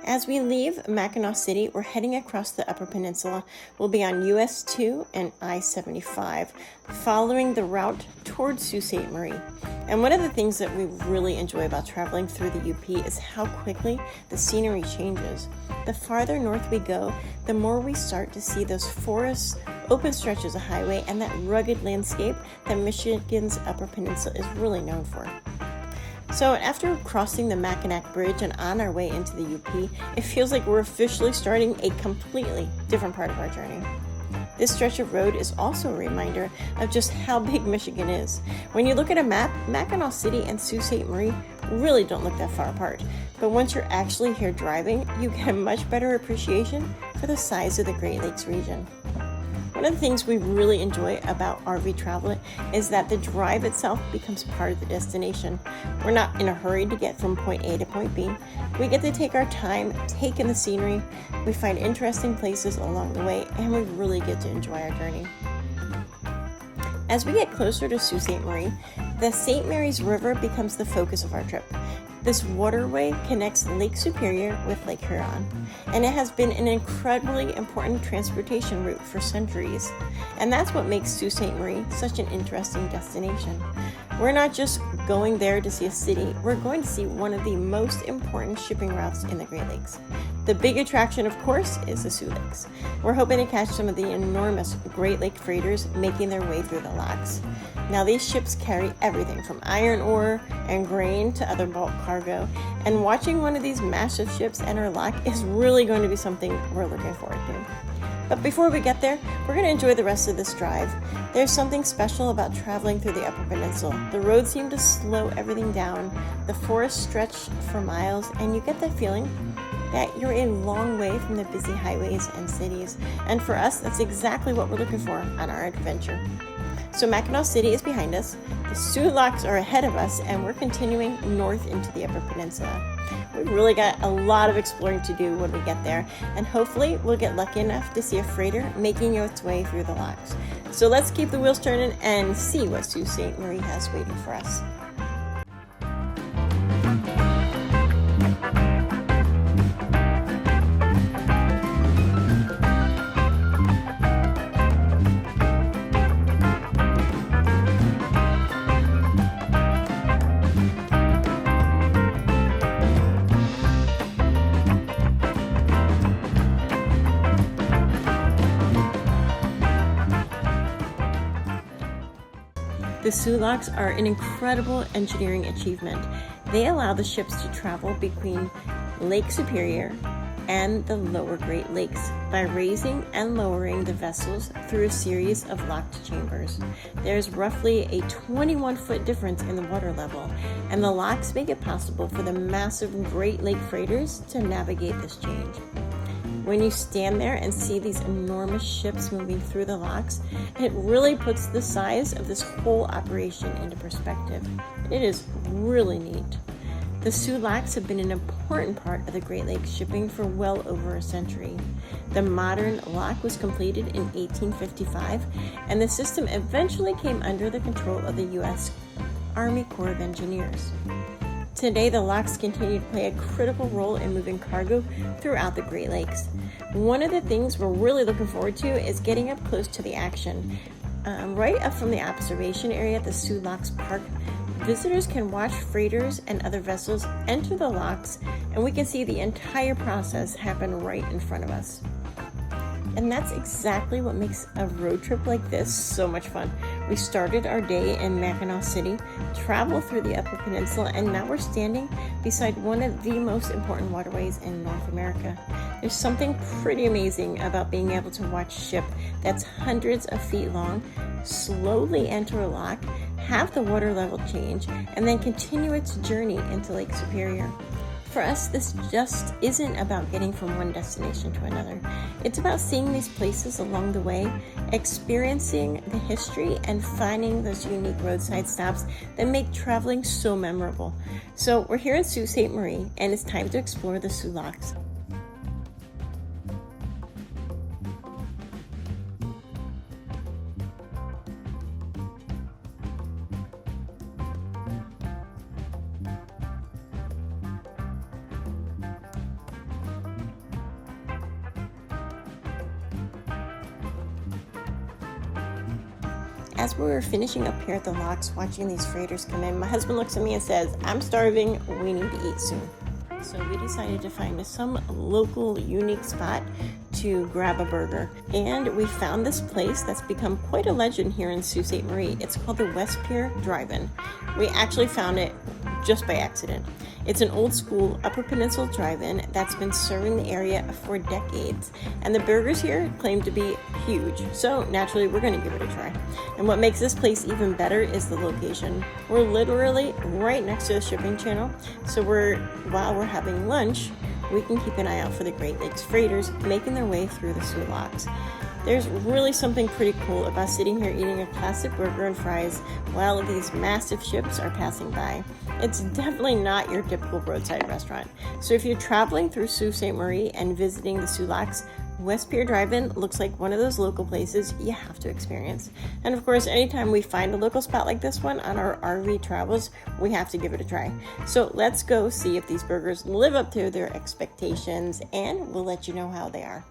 As we leave Mackinaw City, we're heading across the Upper Peninsula. We'll be on US 2 and I-75, following the route towards Sault Ste. Marie. And one of the things that we really enjoy about traveling through the UP is how quickly the scenery changes. The farther north we go, the more we start to see those forests, open stretches of highway, and that rugged landscape that Michigan's Upper Peninsula is really known for. So after crossing the Mackinac Bridge and on our way into the UP, it feels like we're officially starting a completely different part of our journey. This stretch of road is also a reminder of just how big Michigan is. When you look at a map, Mackinaw City and Sault Ste. Marie really don't look that far apart. But once you're actually here driving, you get a much better appreciation for the size of the Great Lakes region. One of the things we really enjoy about RV travel is that the drive itself becomes part of the destination. We're not in a hurry to get from point A to point B. We get to take our time, take in the scenery, we find interesting places along the way, and we really get to enjoy our journey. As we get closer to Sault Ste. Marie, the St. Mary's River becomes the focus of our trip. This waterway connects Lake Superior with Lake Huron, and it has been an incredibly important transportation route for centuries. And that's what makes Sault Ste. Marie such an interesting destination. We're not just going there to see a city, we're going to see one of the most important shipping routes in the Great Lakes. The big attraction, of course, is the Soo Locks. We're hoping to catch some of the enormous Great Lake freighters making their way through the locks. Now, these ships carry everything from iron ore and grain to other bulk cargo, and watching one of these massive ships enter lock is really going to be something we're looking forward to. But before we get there, we're going to enjoy the rest of this drive. There's something special about traveling through the Upper Peninsula. The roads seem to slow everything down, the forests stretch for miles, and you get that feeling that you're a long way from the busy highways and cities. And for us, that's exactly what we're looking for on our adventure. So Mackinaw City is behind us, the Soo Locks are ahead of us, and we're continuing north into the Upper Peninsula. We've really got a lot of exploring to do when we get there, and hopefully we'll get lucky enough to see a freighter making its way through the locks. So let's keep the wheels turning and see what Sault Ste. Marie has waiting for us. The Soo Locks are an incredible engineering achievement. They allow the ships to travel between Lake Superior and the lower Great Lakes by raising and lowering the vessels through a series of locked chambers. There's roughly a 21-foot difference in the water level, and the locks make it possible for the massive Great Lake freighters to navigate this change. When you stand there and see these enormous ships moving through the locks, it really puts the size of this whole operation into perspective. It is really neat. The Soo Locks have been an important part of the Great Lakes shipping for well over a century. The modern lock was completed in 1855, and the system eventually came under the control of the U.S. Army Corps of Engineers. Today, the locks continue to play a critical role in moving cargo throughout the Great Lakes. One of the things we're really looking forward to is getting up close to the action. Right up from the observation area at the Soo Locks Park, visitors can watch freighters and other vessels enter the locks, and we can see the entire process happen right in front of us. And that's exactly what makes a road trip like this so much fun. We started our day in Mackinaw City, traveled through the Upper Peninsula, and now we're standing beside one of the most important waterways in North America. There's something pretty amazing about being able to watch a ship that's hundreds of feet long slowly enter a lock, have the water level change, and then continue its journey into Lake Superior. For us, this just isn't about getting from one destination to another. It's about seeing these places along the way, experiencing the history, and finding those unique roadside stops that make traveling so memorable. So we're here in Sault Ste. Marie, and it's time to explore the Soo Locks. as we were finishing up here at the locks watching these freighters come in, my husband looks at me and says, "I'm starving, we need to eat soon." So we decided to find some local unique spot to grab a burger. And we found this place that's become quite a legend here in Sault Ste. Marie. It's called the Pier Drive-In. We actually found it just by accident. It's an old school Upper Peninsula drive-in that's been serving the area for decades. And the burgers here claim to be huge. So naturally, we're gonna give it a try. And what makes this place even better is the location. We're literally right next to the shipping channel. So while we're having lunch, we can keep an eye out for the Great Lakes freighters making their way through the Soo Locks. There's really something pretty cool about sitting here eating a classic burger and fries while these massive ships are passing by. It's definitely not your typical roadside restaurant. So if you're traveling through Sault Ste. Marie and visiting the Soo Locks, Pier Drive-In looks like one of those local places you have to experience. And of course, anytime we find a local spot like this one on our RV travels, we have to give it a try. So let's go see if these burgers live up to their expectations, and we'll let you know how they are.